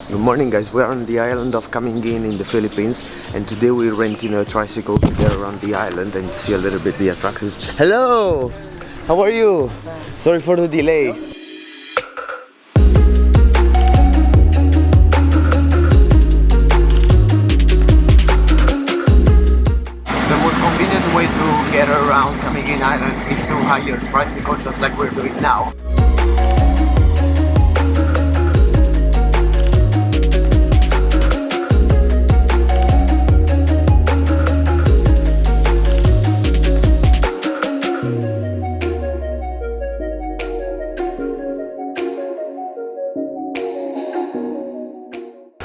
Good morning guys, we are on the island of Camiguin in the Philippines, and today we're renting a tricycle to get around the island and see a little bit the attractions. Hello! How are you? Sorry for the delay. The most convenient way to get around Camiguin Island is to hire a tricycle, just like we're doing now.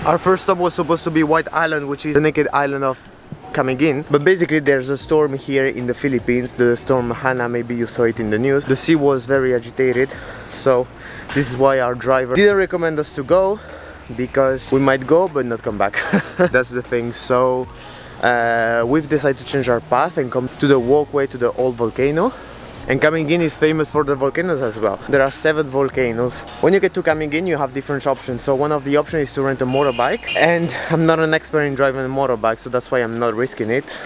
Our first stop was supposed to be White Island, which is the naked island of Camiguin. But basically there's a storm here in the Philippines, the storm Hana, maybe you saw it in the news. The sea was very agitated, so this is why our driver didn't recommend us to go, because we might go but not come back. That's the thing. So we've decided to change our path and come to the walkway to the old volcano. And Camiguin is famous for the volcanoes as well. There are 7 volcanoes. When you get to Camiguin, you have different options. So one of the options is to rent a motorbike. And I'm not an expert in driving a motorbike, so that's why I'm not risking it.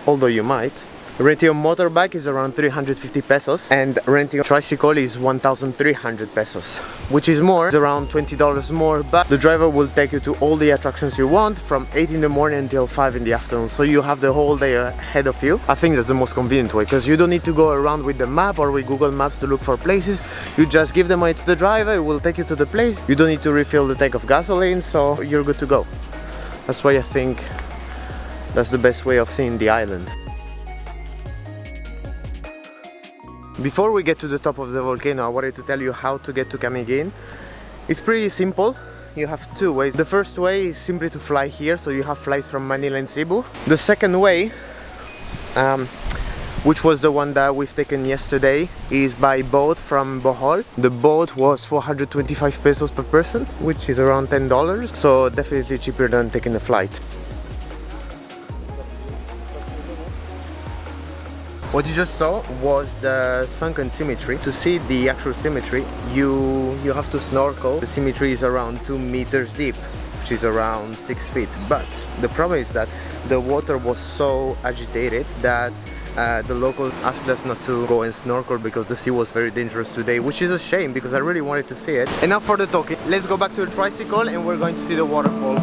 Although you might. Renting a motorbike is around 350 pesos. And renting a tricycle is 1,300 pesos. Which is more, it's around $20 more. But the driver will take you to all the attractions you want from 8 in the morning until 5 in the afternoon. So you have the whole day ahead of you. I think that's the most convenient way, because you don't need to go around with the map or with Google Maps to look for places. You just give the money to the driver, it will take you to the place. You don't need to refill the tank of gasoline, so you're good to go. That's why I think that's the best way of seeing the island. Before we get to the top of the volcano, I wanted to tell you how to get to Camiguin. It's pretty simple. You have 2 ways. The first way is simply to fly here, so you have flights from Manila and Cebu. The second way, which was the one that we've taken yesterday, is by boat from Bohol. The boat was 425 pesos per person, which is around $10, so definitely cheaper than taking a flight. What you just saw was the sunken symmetry. To see the actual symmetry, you have to snorkel. The symmetry is around 2 meters deep, which is around 6 feet. But the problem is that the water was so agitated that the locals asked us not to go and snorkel because the sea was very dangerous today, which is a shame because I really wanted to see it. Enough for the talking. Let's go back to the tricycle and we're going to see the waterfall.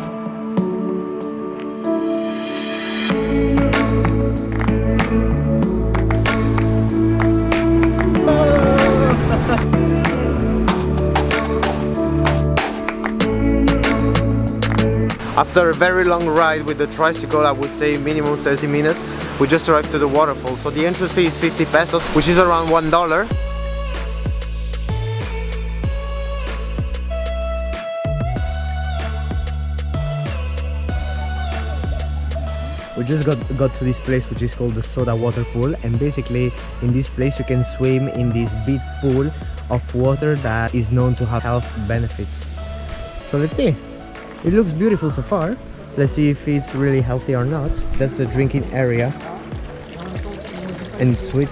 After a very long ride with the tricycle, I would say minimum 30 minutes, we just arrived to the waterfall. So the entrance fee is 50 pesos, which is around $1. We just got to this place which is called the soda water pool, and basically in this place you can swim in this big pool of water that is known to have health benefits. So let's see. It looks beautiful so far. Let's see if it's really healthy or not. That's the drinking area. And it's sweet.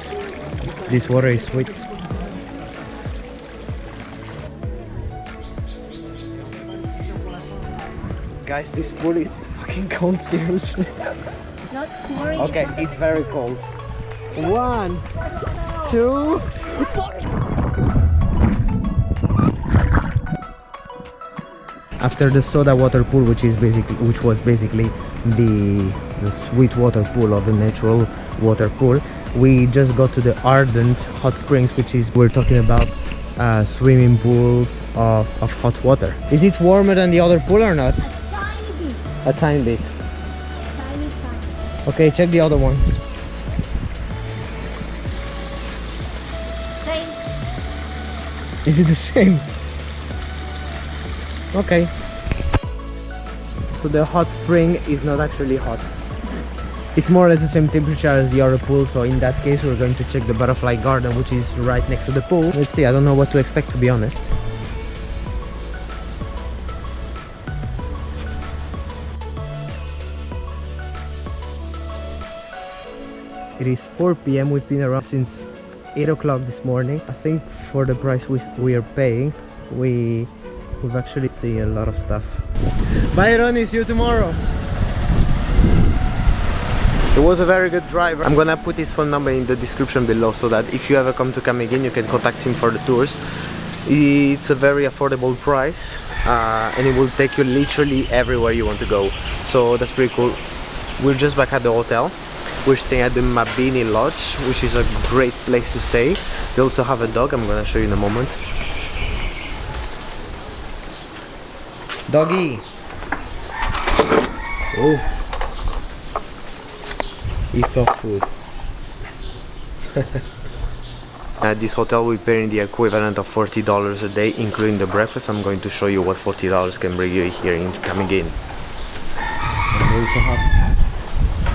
This water is sweet. Guys, this pool is fucking cold, seriously. Not snoring. Okay, it's very cold. 1, 2, 4. After the soda water pool, which was basically the sweet water pool or the natural water pool, we just got to the ardent hot springs, which is, we're talking about swimming pools of hot water. Is it warmer than the other pool or not? A tiny bit. Tiny. Okay, check the other one. Same. Is it the same? Okay. So the hot spring is not actually hot. It's more or less the same temperature as the other pool, so in that case we're going to check the butterfly garden, which is right next to the pool. Let's see, I don't know what to expect, to be honest. It is 4 p.m. We've been around since 8 o'clock this morning. I think for the price we are paying, we we've actually seen a lot of stuff. Bye Ronnie, see you tomorrow. It was a very good drive. I'm gonna put his phone number in the description below so that if you ever come to Camiguin you can contact him for the tours. It's a very affordable price and it will take you literally everywhere you want to go. So that's pretty cool. We're just back at the hotel. We're staying at the Mabini Lodge, which is a great place to stay. They also have a dog, I'm gonna show you in a moment. Doggy! Oh! He saw food. At this hotel we're paying the equivalent of $40 a day, including the breakfast. I'm going to show you what $40 can bring you here in Camiguin. And they also have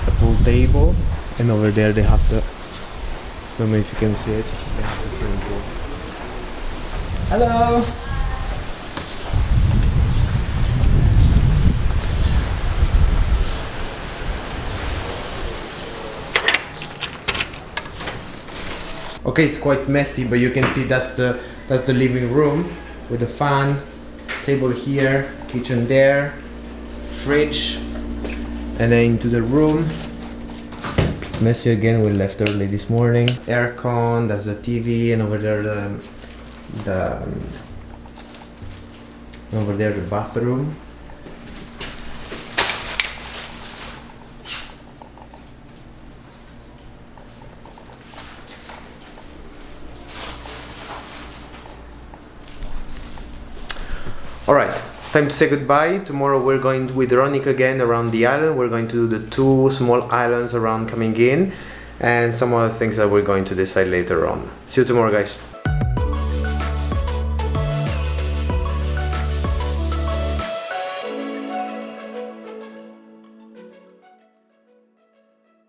a pool table, and over there they have the, don't know if you can see it, they have the swimming pool. Hello! Okay, it's quite messy, but you can see that's the living room with a fan, table here, kitchen there, fridge, and then into the room. It's messy again, we left early this morning. Aircon, that's the TV, and over there the bathroom. Alright, time to say goodbye. Tomorrow we're going with Ronik again around the island. We're going to do the 2 small islands around Camiguin and some other things that we're going to decide later on. See you tomorrow, guys.